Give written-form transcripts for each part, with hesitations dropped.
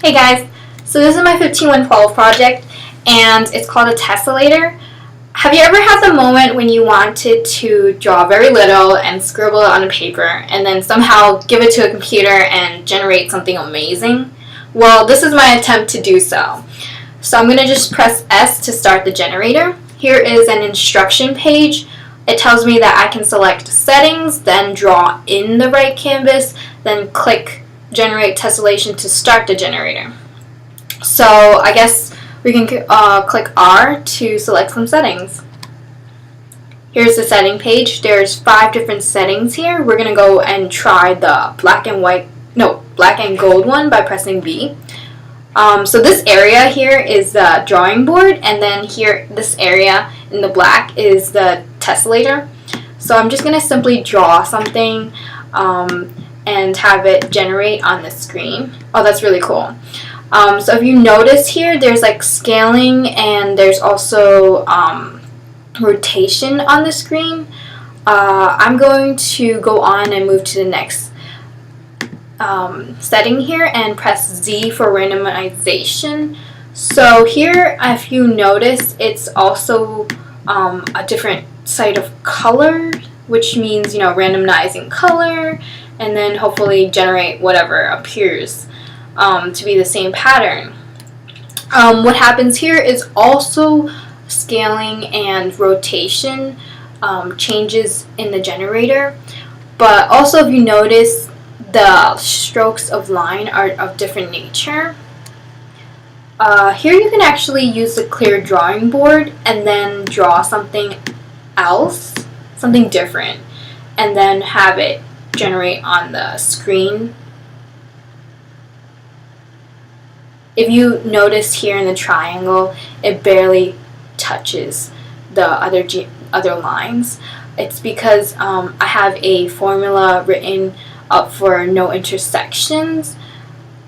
Hey guys, so this is my 15112 project and it's called a Tessellator. Have you ever had the moment when you wanted to draw very little and scribble it on a paper and then somehow give it to a computer and generate something amazing? Well, this is my attempt to do so. So I'm going to just press S to start the generator. Here is an instruction page. It tells me that I can select settings, then draw in the right canvas, then click generate tessellation to start the generator. So I guess we can click R to select some settings. Here's the setting page. There's 5 different settings here. We're gonna go and try the black and gold one by pressing B. So this area here is the drawing board, and then here, this area in the black is the tessellator. So I'm just gonna simply draw something and have it generate on the screen. Oh, that's really cool. So if you notice here, there's like scaling and there's also rotation on the screen. I'm going to go on and move to the next setting here and press Z for randomization. So here, if you notice, it's also a different side of color, which means, randomizing color, and then hopefully generate whatever appears to be the same pattern. What happens here is also scaling and rotation changes in the generator, but also if you notice, the strokes of line are of different nature. Here you can actually use the clear drawing board and then draw something else, something different, and then have it generate on the screen. If you notice here in the triangle, it barely touches the other lines. It's because I have a formula written up for no intersections.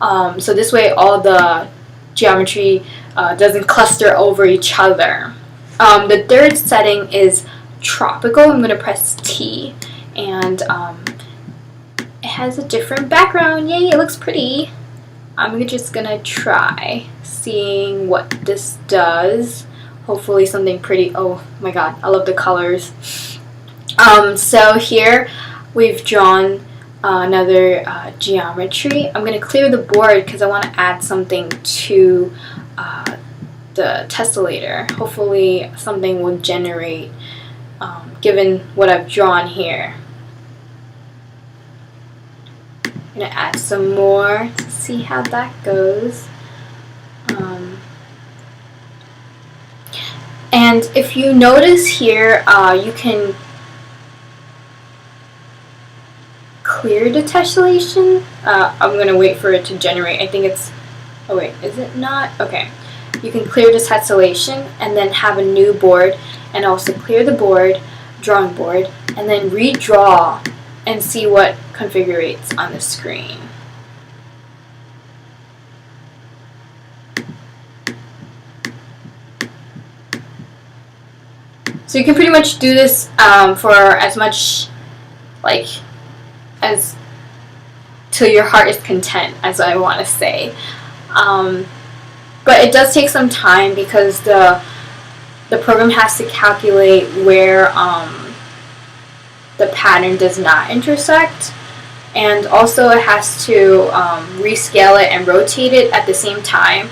So this way all the geometry doesn't cluster over each other. The third setting is tropical. I'm going to press T, and it has a different background. Yay, it looks pretty. I'm just going to try seeing what this does. Hopefully something pretty. Oh my god, I love the colors. So here we've drawn another geometry. I'm going to clear the board because I want to add something to the tessellator. Hopefully something will generate given what I've drawn here. I'm going to add some more to see how that goes. And if you notice here, you can clear the tessellation. I'm going to wait for it to generate. I think it's, oh wait, is it not? Okay. You can clear the tessellation and then have a new board, and also clear the board, drawing board, and then redraw and see what configurates on the screen. So you can pretty much do this for as much, as till your heart is content, as I want to say. But it does take some time because the program has to calculate where the pattern does not intersect, and also it has to rescale it and rotate it at the same time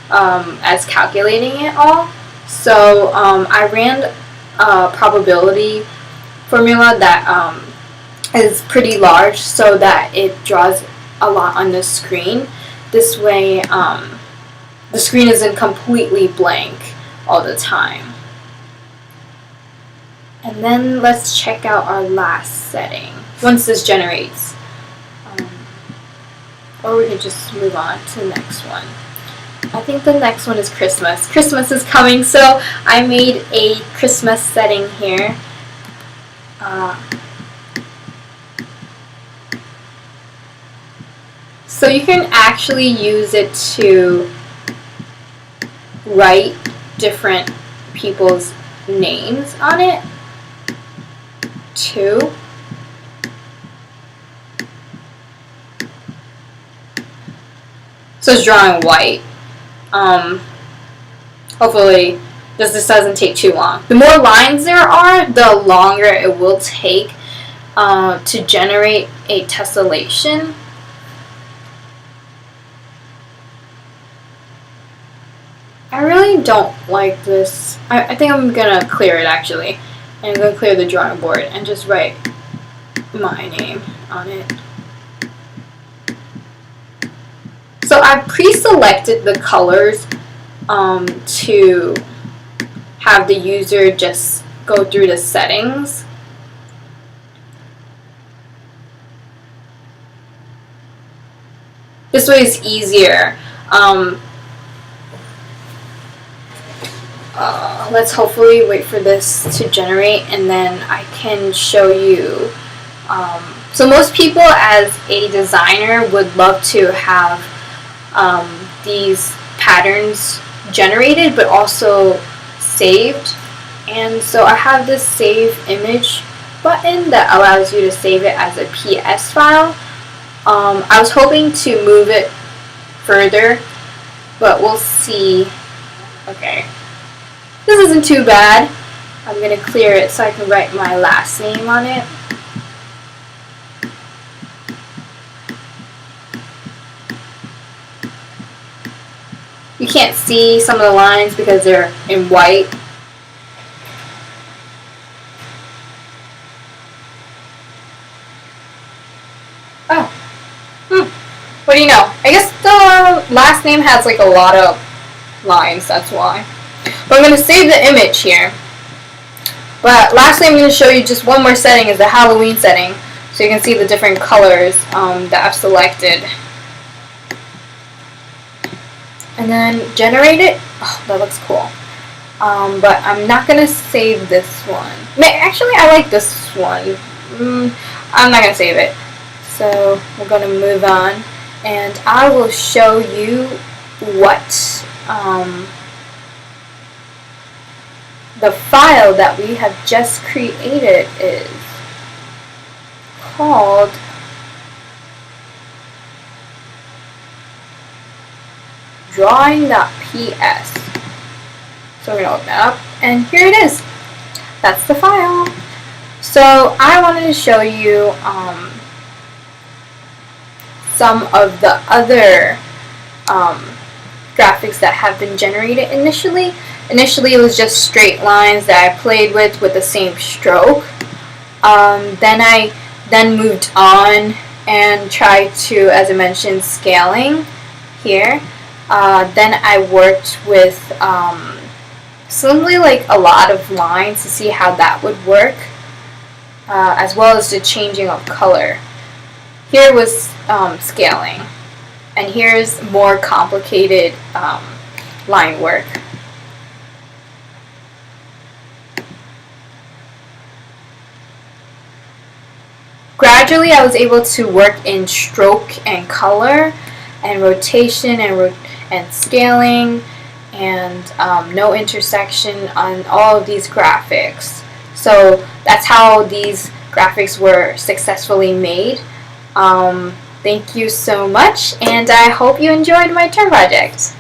as calculating it all. So I ran a probability formula that is pretty large so that it draws a lot on the screen. This way the screen isn't completely blank all the time. And then let's check out our last setting once this generates. Or we can just move on to the next one. I think the next one is Christmas. Christmas is coming, so I made a Christmas setting here. So you can actually use it to write different people's names on it too. So it's drawing white. Hopefully this doesn't take too long. The more lines there are, the longer it will take to generate a tessellation. I really don't like this. I think I'm gonna clear it actually. And I'm gonna clear the drawing board and just write my name on it. So I've pre-selected the colors to have the user just go through the settings. This way is easier. Let's hopefully wait for this to generate and then I can show you. So most people as a designer would love to have these patterns generated but also saved, and so I have this save image button that allows you to save it as a PS file. I was hoping to move it further, but we'll see. Okay, this isn't too bad. I'm gonna clear it so I can write my last name on it. You can't see some of the lines because they're in white. Oh. What do you know? I guess the last name has like a lot of lines, that's why. But I'm going to save the image here. But lastly, I'm going to show you just one more setting, is the Halloween setting. So you can see the different colors that I've selected. And then generate it. Oh, that looks cool. But I'm not going to save this one. Actually, I like this one. I'm not going to save it. So we're going to move on. And I will show you what the file that we have just created is called. Drawing.ps. So we're going to open that up, and here it is. That's the file. So I wanted to show you some of the other graphics that have been generated initially. Initially it was just straight lines that I played with the same stroke. Then I moved on and tried to, as I mentioned, scaling here. Then I worked with simply like a lot of lines to see how that would work, as well as the changing of color. Here was scaling, and here's more complicated line work. Gradually I was able to work in stroke and color and rotation and scaling and no intersection on all of these graphics. So that's how these graphics were successfully made. Thank you so much, and I hope you enjoyed my term project.